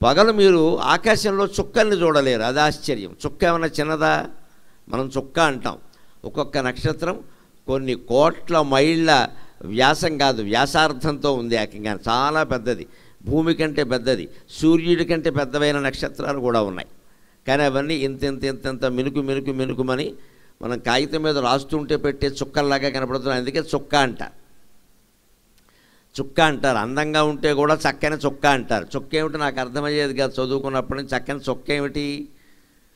B: పగలు మీరు ఆకాశంలో చుక్కల్ని చూడలేరు, అది ఆశ్చర్యం. చుక్క ఏమన్నా చిన్నదా? మనం చుక్క అంటాం. ఒక్కొక్క నక్షత్రం కొన్ని కోట్ల మైళ్ళ వ్యాసం కాదు, వ్యాసార్థంతో ఉంది, ఏకంగా చాలా పెద్దది, భూమి కంటే పెద్దది, సూర్యుడి కంటే పెద్దవైన నక్షత్రాలు కూడా ఉన్నాయి. కానీ అవన్నీ ఇంత మినుకుమని మనం కాగితం మీద రాస్తుంటే పెట్టే చుక్కల్లాగా కనపడుతున్నాయి. అందుకే చుక్క అంటారు. అందంగా ఉంటే కూడా చక్కని చుక్క అంటారు. చుక్క ఏమిటి నాకు అర్థమయ్యేది కాదు చదువుకున్నప్పటి నుంచి. చక్కని చుక్క ఏమిటి?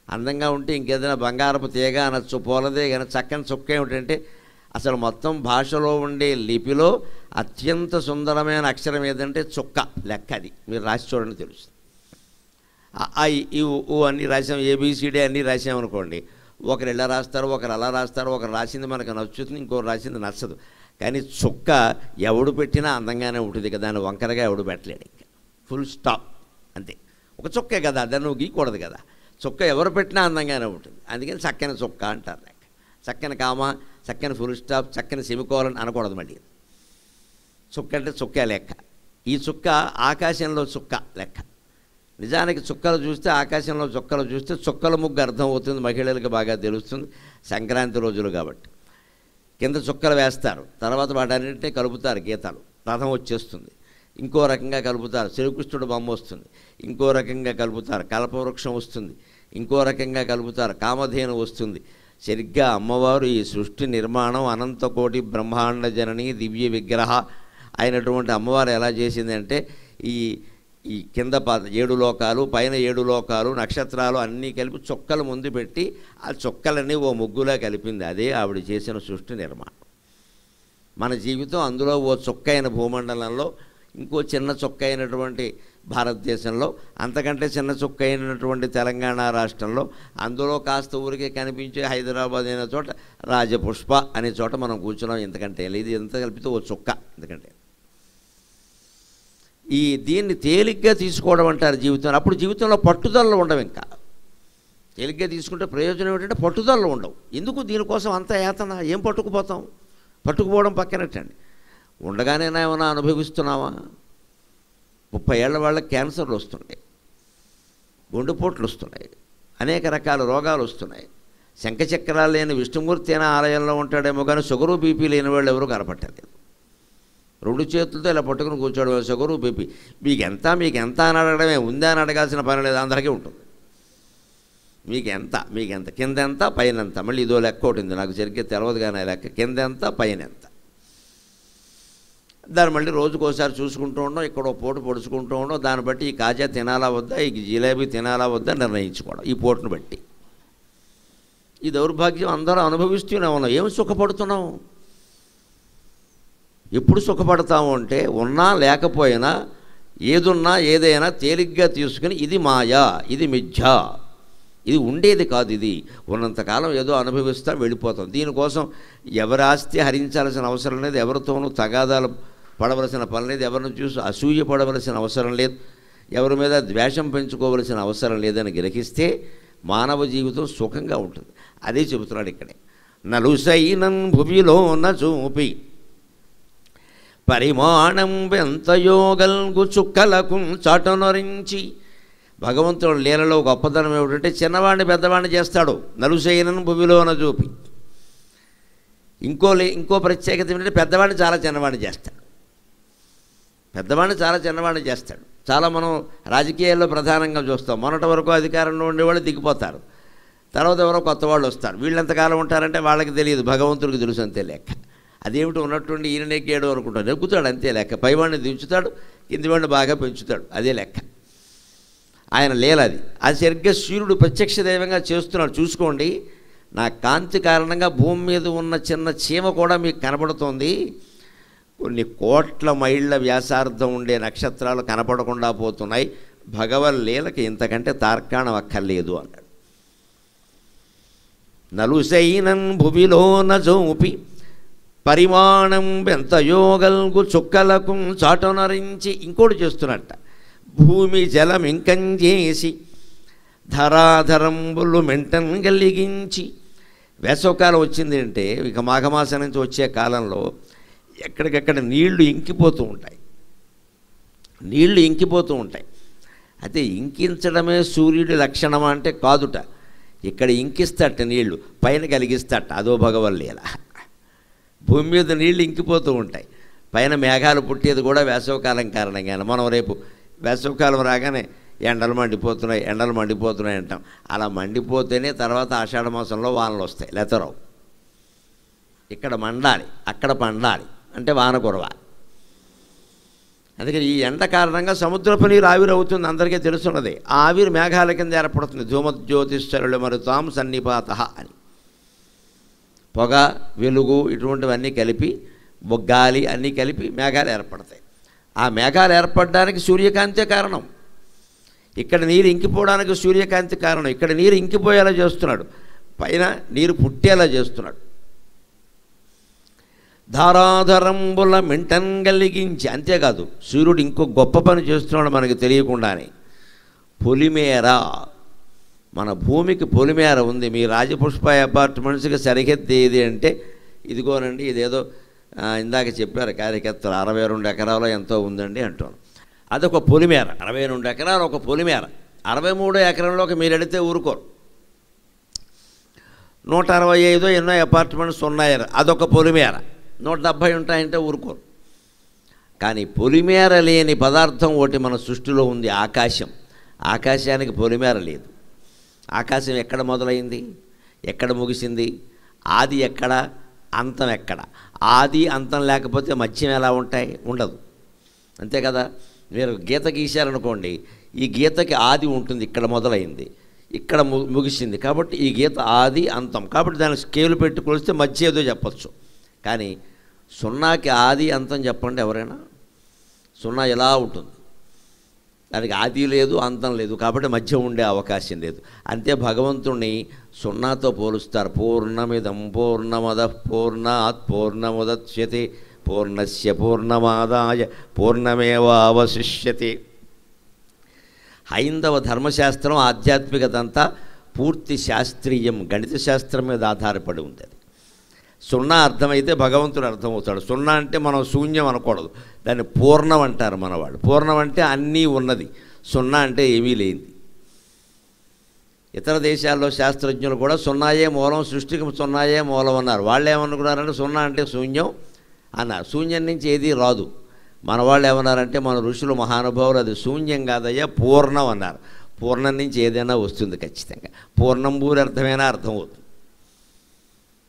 B: అందంగా ఉంటే ఇంకేదైనా బంగారపు తీగ అనొచ్చు, పూలదే. కానీ చక్కని చుక్క ఏమిటంటే అసలు మొత్తం భాషలో ఉండే లిపిలో అత్యంత సుందరమైన అక్షరం ఏదంటే చుక్క లెక్క. అది మీరు రాసి చూడండి తెలుస్తుంది. ఈ ఊ అన్నీ రాసాం, ఏబిసిడి అన్నీ రాసామనుకోండి, ఒకరు ఇలా రాస్తారు, ఒకరు అలా రాస్తారు. ఒకరు రాసింది మనకు నచ్చుతుంది, ఇంకొకరు రాసింది నచ్చదు. కానీ చుక్క ఎవడు పెట్టినా అందంగానే ఉంటుంది కదా, దాన్ని వంకరగా ఎవడు పెట్టలేడు. ఇంకా ఫుల్ స్టాప్, అంతే. ఒక చుక్కే కదా, దాన్ని నువ్వు గీయకూడదు కదా. చుక్క ఎవరు పెట్టినా అందంగానే ఉంటుంది. అందుకని చక్కని చుక్క అంటారు లెక్క. చక్కని కామ, చక్కని ఫుల్ స్టాప్, చక్కని సెమికోలన్ అనకూడదు మళ్ళీ. చుక్క అంటే చుక్కే లెక్క. ఈ చుక్క ఆకాశంలో చుక్క లెక్క. నిజానికి చుక్కలు చూస్తే, ఆకాశంలో చుక్కలు చూస్తే చుక్కల ముగ్గు అర్థం అవుతుంది, మహిళలకు బాగా తెలుస్తుంది. సంక్రాంతి రోజులు కాబట్టి కింద చుక్కలు వేస్తారు, తర్వాత వాటన్నింటినీ కలుపుతారు. గీతాలు రథం వచ్చేస్తుంది, ఇంకో రకంగా కలుపుతారు. శ్రీకృష్ణుడు బొమ్మ వస్తుంది, ఇంకో రకంగా కలుపుతారు. కల్పవృక్షం వస్తుంది, ఇంకో రకంగా కలుపుతారు. కామధేను వస్తుంది. సరిగ్గా అమ్మవారు ఈ సృష్టి నిర్మాణం అనంతకోటి బ్రహ్మాండ జనని దివ్య విగ్రహ అయినటువంటి అమ్మవారు ఎలా చేసిందంటే ఈ కింద 7 లోకాలు, పైన 7 లోకాలు, నక్షత్రాలు అన్నీ కలిపి చుక్కలు ముందు పెట్టి ఆ చుక్కలన్నీ ఓ ముగ్గులా కలిపింది. అదే ఆవిడ చేసిన సృష్టి నిర్మాణం. మన జీవితం అందులో ఓ చుక్క అయిన భూమండలంలో, ఇంకో చిన్న చుక్క అయినటువంటి భారతదేశంలో, అంతకంటే చిన్న చుక్క అయినటువంటి తెలంగాణ రాష్ట్రంలో, అందులో కాస్త ఊరికే కనిపించే హైదరాబాద్ అయిన చోట రాజపుష్ప అనే చోట మనం కూర్చున్నాం. ఇంతకంటే ఇది ఎంత కలిపితే ఓ చుక్క. ఎందుకంటే దీన్ని తేలిగ్గా తీసుకోవడం అంటారు జీవితంలో. అప్పుడు జీవితంలో పట్టుదలలు ఉండవు. ఇంకా తేలిగ్గా తీసుకుంటే ప్రయోజనం ఏంటంటే పట్టుదలలు ఉండవు. ఎందుకు దీనికోసం అంత యాతన? ఏం పట్టుకుపోతాం? పట్టుకుపోవడం పక్కనట్టండి. ఉండగానేనా ఏమైనా అనుభవిస్తున్నావా? 30 ఏళ్ల వాళ్ళకి క్యాన్సర్లు వస్తున్నాయి, గుండెపోట్లు వస్తున్నాయి, అనేక రకాల రోగాలు వస్తున్నాయి. శంఖచక్రాలు లేని విష్ణుమూర్తి అయినా ఆలయంలో ఉంటాడేమో కానీ షుగరు బీపీ లేని వాళ్ళు ఎవరూ కనపట్టలేదు. 2 చేతులతో ఇలా పట్టుకుని కూర్చోవడం, షుగరు బీపీ. మీకెంత అని అడగడమే, ఉందా అని అడగాల్సిన పని లేదు, అందరికీ ఉంటుంది. మీకెంత కింద ఎంత పైన ఎంత. మళ్ళీ ఇదో లెక్క ఉంటుంది, నాకు సరిగ్గా తెలియదు కానీ లెక్క. కింద ఎంత పైన ఎంత, దాన్ని మళ్ళీ రోజుకోసారి చూసుకుంటూ ఉండడం, ఇక్కడ పోటు పొడుచుకుంటూ ఉండడం. దాన్ని బట్టి ఈ కాజా తినాలా వద్దా, ఈ జిలేబీ తినాలా వద్దా నిర్ణయించుకోవడం ఈ పోటును బట్టి. ఈ దౌర్భాగ్యం అందరూ అనుభవిస్తూనే ఉన్నాం. ఏమి సుఖపడుతున్నాం? ఎప్పుడు సుఖపడతాము అంటే ఉన్నా లేకపోయినా, ఏదున్నా ఏదైనా తేలిగ్గా తీసుకుని ఇది మాయా, ఇది మిథ్యా, ఇది ఉండేది కాదు, ఇది ఉన్నంతకాలం ఏదో అనుభవిస్తాం, వెళ్ళిపోతాం. దీనికోసం ఎవరి ఆస్తి హరించాల్సిన అవసరం లేదు, ఎవరితోనూ తగాదాలు పడవలసిన పని లేదు, ఎవరిని చూసి అసూయ పడవలసిన అవసరం లేదు, ఎవరి మీద ద్వేషం పెంచుకోవలసిన అవసరం లేదని గ్రహిస్తే మానవ జీవితం సుఖంగా ఉంటుంది. అదే చెబుతున్నాడు ఇక్కడే. నలుసైనన్ భువిలోన చూపి పరిమాణం ఎంతయోగల్గు చుక్కలకు చాటనరించి. భగవంతుడు లీలలో గొప్పతనం ఏమిటంటే చిన్నవాడిని పెద్దవాడిని చేస్తాడు. నలుసైనన్ భువిలోన చూపి. ఇంకో ప్రత్యేకత ఏంటంటే పెద్దవాడిని చాలా చిన్నవాడిని చేస్తాడు. చాలా మనం రాజకీయాల్లో ప్రధానంగా చూస్తాం. మొన్నటి వరకు అధికారంలో ఉండేవాళ్ళు దిగిపోతారు, తర్వాత ఎవరో కొత్త వాళ్ళు వస్తారు. వీళ్ళు ఎంతకాలం ఉంటారంటే వాళ్ళకి తెలియదు, భగవంతుడికి తెలుసు, అంతే లెక్క. అదేమిటి ఉన్నట్టుండి ఈయన నెక్కేడు అనుకుంటాడు, నెక్కుతాడు, అంతే లెక్క. పైవాడిని దించుతాడు, కిందివాడిని బాగా పెంచుతాడు, అదే లెక్క. ఆయన లీలది. అది సరిగ్గా సూర్యుడు ప్రత్యక్ష దైవంగా చేస్తున్నాడు. చూసుకోండి, నా కాంతి కారణంగా భూమి మీద ఉన్న చిన్న చీమ కూడా మీకు కనపడుతోంది. కొన్ని కోట్ల మైళ్ళ వ్యాసార్థం ఉండే నక్షత్రాలు కనపడకుండా పోతున్నాయి. భగవన్ లీలకి ఇంతకంటే తార్కాణం అక్కర్లేదు అన్నాడు. నలుసైనన్ భువిలోన చూపి పరిమాణం ఎంత యోగల్గు చుక్కలకు చాటనరించి. ఇంకోటి చేస్తున్నట్ట, భూమి జలం ఇంకంచేసి ధరాధరంబులు మెంటన్ కలిగించి. వేసవకాలం వచ్చింది అంటే ఇక మాఘమాసం నుంచి వచ్చే కాలంలో ఎక్కడికక్కడ నీళ్లు ఇంకిపోతూ ఉంటాయి. నీళ్లు ఇంకిపోతూ ఉంటాయి. అయితే ఇంకించడమే సూర్యుడి లక్షణమా అంటే కాదుట. ఇక్కడ ఇంకిస్తట నీళ్లు, పైన కలిగిస్తట, అదో భగవల్లీల. భూమి మీద నీళ్లు ఇంకిపోతూ ఉంటాయి, పైన మేఘాలు పుట్టేది కూడా వేసవకాలం కారణంగానే. మనం రేపు వేసవకాలం రాగానే ఎండలు మండిపోతున్నాయి అంటాం. అలా మండిపోతేనే తర్వాత ఆషాఢ మాసంలో వానలు వస్తాయి, లేతరావు. ఇక్కడ మండాలి, అక్కడ పండాలి అంటే వాన కురవాలి. అందుకని ఈ ఎండ కారణంగా సముద్రపు నీరు ఆవిరవుతుంది, అందరికీ తెలుసున్నది. ఆ ఆవిరి మేఘాల కింద ఏర్పడుతుంది. ధూమజ్యోతిశ్వరులు మరుతాం సన్నిపాత అని. పొగ, వెలుగు ఇటువంటివన్నీ కలిపి, గాలి అన్నీ కలిపి మేఘాలు ఏర్పడతాయి. ఆ మేఘాలు ఏర్పడడానికి సూర్యకాంతే కారణం. ఇక్కడ నీరు ఇంకిపోవడానికి సూర్యకాంతి కారణం. ఇక్కడ నీరు ఇంకిపోయేలా చేస్తున్నాడు, పైన నీరు పుట్టేలా చేస్తున్నాడు. ధారాధరంబుల మెంటన్ కలిగించి, అంతేకాదు సూర్యుడు ఇంకో గొప్ప పని చేస్తున్నాడు మనకి తెలియకుండానే. పొలిమేర, మన భూమికి పొలిమేర ఉంది. మీ రాజపుష్ప అపార్ట్మెంట్స్కి సరిహద్దు ఏది అంటే ఇదిగోనండి, ఇదేదో ఇందాక చెప్పారు కార్యకర్తలు, 62 ఎకరాలు ఎంతో ఉందండి అంటున్నాను. అదొక పొలిమేర. 62 ఎకరాలు ఒక పొలిమేర. 63 ఎకరంలోకి మీరు అడిగితే ఊరుకోరు. 165 ఎన్నో అపార్ట్మెంట్స్ ఉన్నాయి, అదొక పొలిమేర. 170 ఉంటాయంటే ఊరుకోరు. కానీ పొలిమేర లేని పదార్థం ఒకటి మన సృష్టిలో ఉంది, ఆకాశం. ఆకాశానికి పొలిమేర లేదు. ఆకాశం ఎక్కడ మొదలైంది, ఎక్కడ ముగిసింది, ఆది ఎక్కడ, అంతం ఎక్కడ? ఆది అంతం లేకపోతే మధ్యం ఎలా ఉంటాయి? ఉండదు. అంతే కదా. మీరు గీత గీశారనుకోండి, ఈ గీతకి ఆది ఉంటుంది, ఇక్కడ మొదలైంది, ఇక్కడ ముగిసింది. కాబట్టి ఈ గీత ఆది అంతం. కాబట్టి దాన్ని స్కేలు పెట్టి కొలిస్తే మధ్య ఏదో చెప్పచ్చు. కానీ సున్నాకి ఆది అంతం చెప్పండి ఎవరైనా. సున్నా ఎలా ఉంటుంది? దానికి ఆది లేదు, అంతం లేదు, కాబట్టి మధ్య ఉండే అవకాశం లేదు. అంతే భగవంతుణ్ణి సున్నాతో పోలుస్తారు. పూర్ణమిదం పూర్ణమద పూర్ణాత్ పూర్ణముదచ్యతే పూర్ణస్య పూర్ణమాదాయ పూర్ణమేవావశిష్యతే. హైందవ ధర్మశాస్త్రం, ఆధ్యాత్మికత అంతా పూర్తి శాస్త్రీయం, గణిత శాస్త్రం మీద ఆధారపడి ఉంది. అది సున్నా అర్థమైతే భగవంతుడు అర్థమవుతాడు. సున్నా అంటే మనం శూన్యం అనకూడదు, దాన్ని పూర్ణం అంటారు మనవాళ్ళు. పూర్ణం అంటే అన్నీ ఉన్నది, సున్నా అంటే ఏమీ లేనిది. ఇతర దేశాల్లో శాస్త్రజ్ఞులు కూడా సున్నాయే మూలం, సృష్టికి సున్నాయే మూలం అన్నారు. వాళ్ళు ఏమనుకున్నారంటే సున్నా అంటే శూన్యం అన్నారు. శూన్యం నుంచి ఏదీ రాదు. మన వాళ్ళు ఏమన్నారంటే, మన ఋషులు మహానుభావులు, అది శూన్యం కాదయ్యా పూర్ణం అన్నారు. పూర్ణం నుంచి ఏదైనా వస్తుంది ఖచ్చితంగా. పూర్ణంబూరి అర్థమైనా అర్థం అవుతుంది.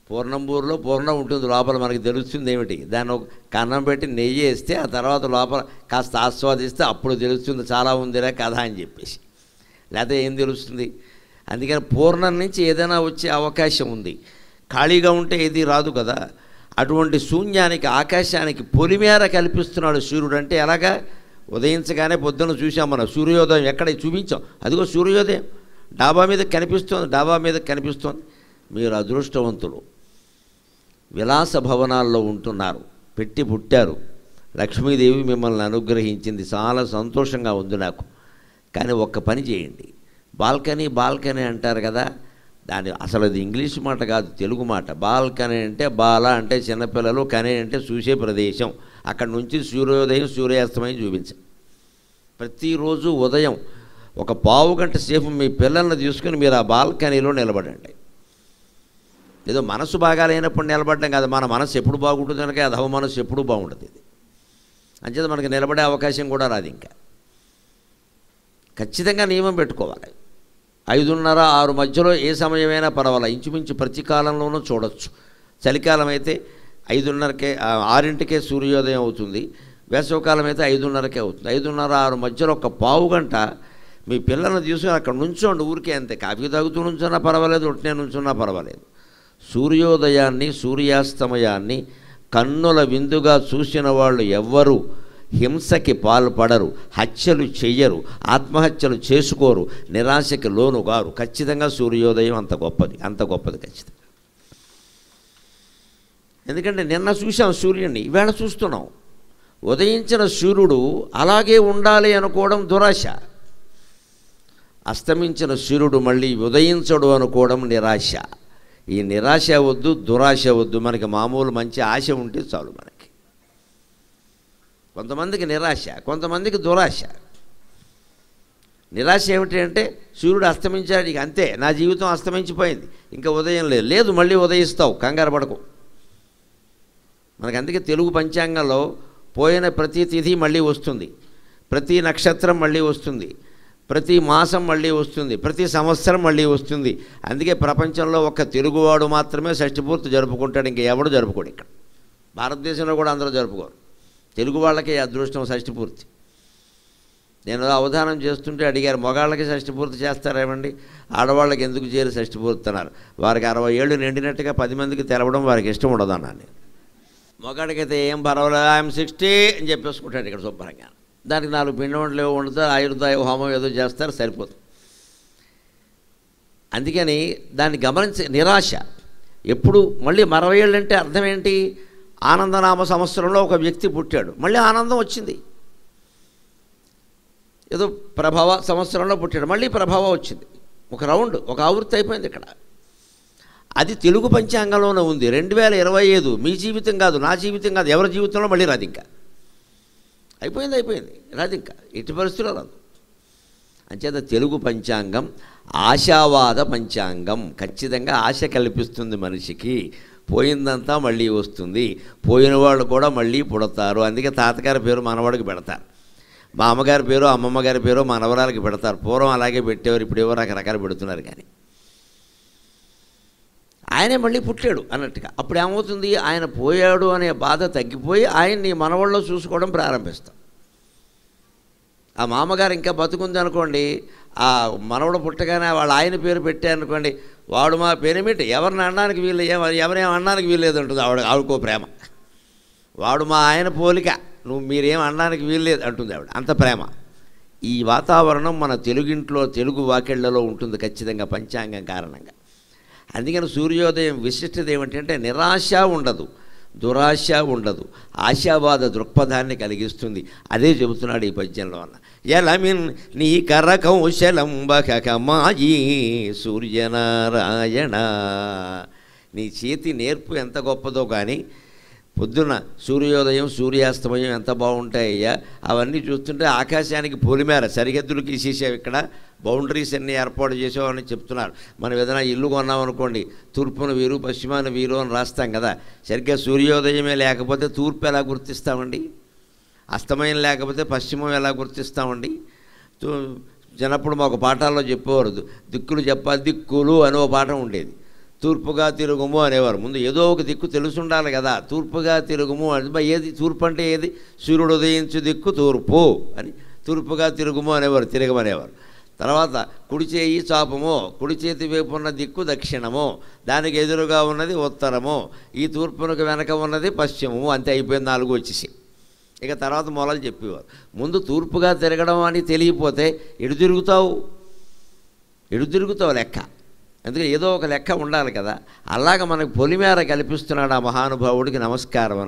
B: పూర్ణంబూరులో పూర్ణం ఉంటుంది, లోపల మనకి తెలుస్తుంది ఏమిటి. దాన్ని ఒక కన్నం పెట్టి నెయ్యి వేస్తే ఆ తర్వాత లోపల కాస్త ఆస్వాదిస్తే అప్పుడు తెలుస్తుంది చాలా ఉందిరా కథ అని చెప్పేసి. లేకపోతే ఏం తెలుస్తుంది? అందుకని పూర్ణం నుంచి ఏదైనా వచ్చే అవకాశం ఉంది. ఖాళీగా ఉంటే ఏది రాదు కదా. అటువంటి శూన్యానికి, ఆకాశానికి పొలిమేర కల్పిస్తున్నాడు సూర్యుడు. అంటే ఎలాగా? ఉదయించగానే పొద్దున్న చూసాం మనం సూర్యోదయం, ఎక్కడ చూపించాం, అదిగో సూర్యోదయం డాబా మీద కనిపిస్తోంది. మీరు అదృష్టవంతులు, విలాస భవనాల్లో ఉంటున్నారు, పెట్టి పుట్టారు. లక్ష్మీదేవి మిమ్మల్ని అనుగ్రహించింది, చాలా సంతోషంగా ఉంది నాకు. కానీ ఒక్క పని చేయండి, బాల్కనీ అంటారు కదా, దాని అసలు అది ఇంగ్లీష్ మాట కాదు, తెలుగు మాట. బాల్కనీ అంటే బాల అంటే చిన్నపిల్లలు, కనీ అంటే చూసే ప్రదేశం. అక్కడి నుంచి సూర్యోదయం సూర్యాస్తమయం చూపించాం. ప్రతిరోజు ఉదయం ఒక పావు గంట సేపు మీ పిల్లల్ని తీసుకుని మీరు ఆ బాల్కనీలో నిలబడండి. ఏదో మనసు బాగాలేనప్పుడు నిలబడడం కాదు, మన మనసు ఎప్పుడు బాగుంటుంది కనుక అధవ మనసు ఎప్పుడూ బాగుంటుంది. ఇది అంచేత మనకి నిలబడే అవకాశం కూడా రాదు. ఇంకా ఖచ్చితంగా నియమం పెట్టుకోవాలి. 5:30, 6 మధ్యలో ఏ సమయమైనా పర్వాలేదు, ఇంచుమించు ప్రతి కాలంలోనూ చూడొచ్చు. చలికాలం అయితే 5:30కే 6ంటికే సూర్యోదయం అవుతుంది. వేసవకాలం అయితే 5:30కే అవుతుంది. 5:30, 6 మధ్యలో ఒక పావు గంట మీ పిల్లల్ని తీసుకుని అక్కడ నుంచోండి. ఊరికే అంతే, కాఫీ తాగుతూ నుంచున్నా పర్వాలేదు, ఒట్టినే నుంచున్నా పర్వాలేదు. సూర్యోదయాన్ని సూర్యాస్తమయాన్ని కన్నుల విందుగా చూసిన వాళ్ళు ఎవ్వరూ హింసకి పాల్పడరు, హత్యలు చెయ్యరు, ఆత్మహత్యలు చేసుకోరు, నిరాశకి లోనుగారు. ఖచ్చితంగా సూర్యోదయం అంత గొప్పది ఖచ్చితంగా. ఎందుకంటే నిన్న చూసాం సూర్యుడిని, ఈవేళ చూస్తున్నాం. ఉదయించిన సూర్యుడు అలాగే ఉండాలి అనుకోవడం దురాశ, అస్తమించిన సూర్యుడు మళ్ళీ ఉదయించడు అనుకోవడం నిరాశ. ఈ నిరాశ వద్దు, దురాశ వద్దు. మనకి మామూలు మంచి ఆశ ఉంటే చాలు. మనకి కొంతమందికి నిరాశ, కొంతమందికి దురాశ. నిరాశ ఏమిటి అంటే సూర్యుడు అస్తమించాడు, ఇక అంతే, నా జీవితం అస్తమించిపోయింది, ఇంకా ఉదయం లేదు, మళ్ళీ ఉదయిస్తావు, కంగారు పడకు. మనకు అందుకే తెలుగు పంచాంగంలో పోయిన ప్రతి తిథి మళ్ళీ వస్తుంది, ప్రతి నక్షత్రం మళ్ళీ వస్తుంది, ప్రతి మాసం మళ్ళీ వస్తుంది, ప్రతి సంవత్సరం మళ్ళీ వస్తుంది. అందుకే ప్రపంచంలో ఒక్క తెలుగువాడు మాత్రమే షష్ఠి పూర్తి జరుపుకుంటాడు, ఇంకా ఎవడు జరుపుకోడు. ఇక్కడ భారతదేశంలో కూడా అందరూ జరుపుకోరు, తెలుగు వాళ్ళకే అదృష్టం షష్ఠి పూర్తి. నేను అవధానం చేస్తుంటే అడిగారు, మగాళ్ళకి షష్ఠి పూర్తి చేస్తారేమండి, ఆడవాళ్ళకి ఎందుకు చేయరు షష్ఠి పూర్తి అన్నారు. వారికి 60 ఏళ్ళు నిండినట్టుగా 10 మందికి తెలవడం వారికి ఇష్టం ఉండదు అన్నాను. మగాడికైతే ఏం పర్వాలేదు, ఐఎమ్ 60 అని చెప్పేసుకుంటాడు ఇక్కడ శుభ్రంగా. దానికి 4 పిండి వంటలు ఏవో వండుతారు, ఆయుర్దాయ హోమం ఏదో చేస్తారు, సరిపోతుంది. అందుకని దాన్ని గమనించి నిరాశ ఎప్పుడు మళ్ళీ 60 ఏళ్ళు అంటే అర్థం ఏంటి? ఆనందనామ సంవత్సరంలో ఒక వ్యక్తి పుట్టాడు, మళ్ళీ ఆనందం వచ్చింది. ఏదో ప్రభావ సంవత్సరంలో పుట్టాడు, మళ్ళీ ప్రభావ వచ్చింది. ఒక రౌండ్, ఒక ఆవృత్తి అయిపోయింది ఇక్కడ. అది తెలుగు పంచాంగంలోనే ఉంది. 2025 మీ జీవితం కాదు, నా జీవితం కాదు, ఎవరి జీవితంలో మళ్ళీ రాదు. ఇంకా అయిపోయింది, రాదు, ఇంకా ఎట్టి పరిస్థితుల్లో రాదు. అంచేత తెలుగు పంచాంగం ఆశావాద పంచాంగం. ఖచ్చితంగా ఆశ కల్పిస్తుంది మనిషికి. పోయిందంతా మళ్ళీ వస్తుంది, పోయిన వాళ్ళు కూడా మళ్ళీ పుడతారు. అందుకే తాతగారి పేరు మనవాడికి పెడతారు, మా అమ్మగారి పేరు అమ్మమ్మ గారి పేరు మనవరాలకి పెడతారు. పూర్వం అలాగే పెట్టేవారు, ఇప్పుడు ఎవరు రకరకాలు పెడుతున్నారు. కానీ ఆయనే మళ్ళీ పుట్టాడు అన్నట్టుగా. అప్పుడు ఏమవుతుంది? ఆయన పోయాడు అనే బాధ తగ్గిపోయి ఆయన్ని మనవాళ్ళలో చూసుకోవడం ప్రారంభిస్తాం. ఆ మామగారు ఇంకా బతుకుంది అనుకోండి, ఆ మనవడు పుట్టగానే వాళ్ళ ఆయన పేరు పెట్టారనుకోండి, వాడు మా పెనిమిటి, ఎవరిని అనడానికి వీళ్ళు ఎవరేం అనడానికి వీల్లేదు అంటుంది ఆవిడకో ప్రేమ. వాడు మా ఆయన పోలిక, నువ్వు మీరేం అనడానికి వీల్లేదు అంటుంది ఆవిడ, అంత ప్రేమ. ఈ వాతావరణం మన తెలుగింట్లో తెలుగు వాకిళ్లలో ఉంటుంది ఖచ్చితంగా పంచాంగం కారణంగా. అందుకని సూర్యోదయం విశిష్టత ఏమిటంటే నిరాశ ఉండదు, దురాశ ఉండదు, ఆశావాద దృక్పథాన్ని కలిగిస్తుంది. అదే చెబుతున్నాడు ఈ పద్యంలో అన్న. ఎలమిన్ నీ కరకౌశలం బకమాయి సూర్యనారాయణ. నీ చేతి నేర్పు ఎంత గొప్పదో కానీ పొద్దున్న సూర్యోదయం సూర్యాస్తమయం ఎంత బాగుంటాయ్యా. అవన్నీ చూస్తుంటే ఆకాశానికి పొలిమేర సరిహద్దులు గీసేసావు, ఇక్కడ బౌండరీస్ అన్నీ ఏర్పాటు చేసావని చెప్తున్నారు. మనం ఏదైనా ఇల్లు కొన్నామనుకోండి, తూర్పున వీరు పశ్చిమాన వీరు అని రాస్తాం కదా. సరిగ్గా సూర్యోదయమే లేకపోతే తూర్పు ఎలా గుర్తిస్తామండి? అస్తమయం లేకపోతే పశ్చిమం ఎలా గుర్తిస్తామండి? చిన్నప్పుడు మాకు పాఠాల్లో చెప్పేవారు, దిక్కులు చెప్పాలి, దిక్కులు అనే ఒక పాఠం ఉండేది. తూర్పుగా తిరుగుము అనేవారు. ముందు ఏదో ఒక దిక్కు తెలుసుండాలి కదా. తూర్పుగా తిరుగుము అంటే ఏది? తూర్పు అంటే ఏది? సూర్యుడు ఉదయించు దిక్కు తూర్పు అని తూర్పుగా తిరుగుము అనేవారు, తిరగమనేవారు. తర్వాత కుడి చేయి చాపము, కుడి చేతి వైపు ఉన్న దిక్కు దక్షిణము, దానికి ఎదురుగా ఉన్నది ఉత్తరము, ఈ తూర్పునకు వెనక ఉన్నది పశ్చిమము. అంతే, అయిపోయింది, 4 వచ్చేసి. ఇక తర్వాత మొదలు చెప్పేవారు. ముందు తూర్పుగా తిరగడం అని తెలియపోతే ఎడు తిరుగుతావు లెక్క. అందుకని ఏదో ఒక లెక్క ఉండాలి కదా. అలాగ మనకు పొలిమేర కల్పిస్తున్నాడు ఆ మహానుభావుడికి నమస్కారం.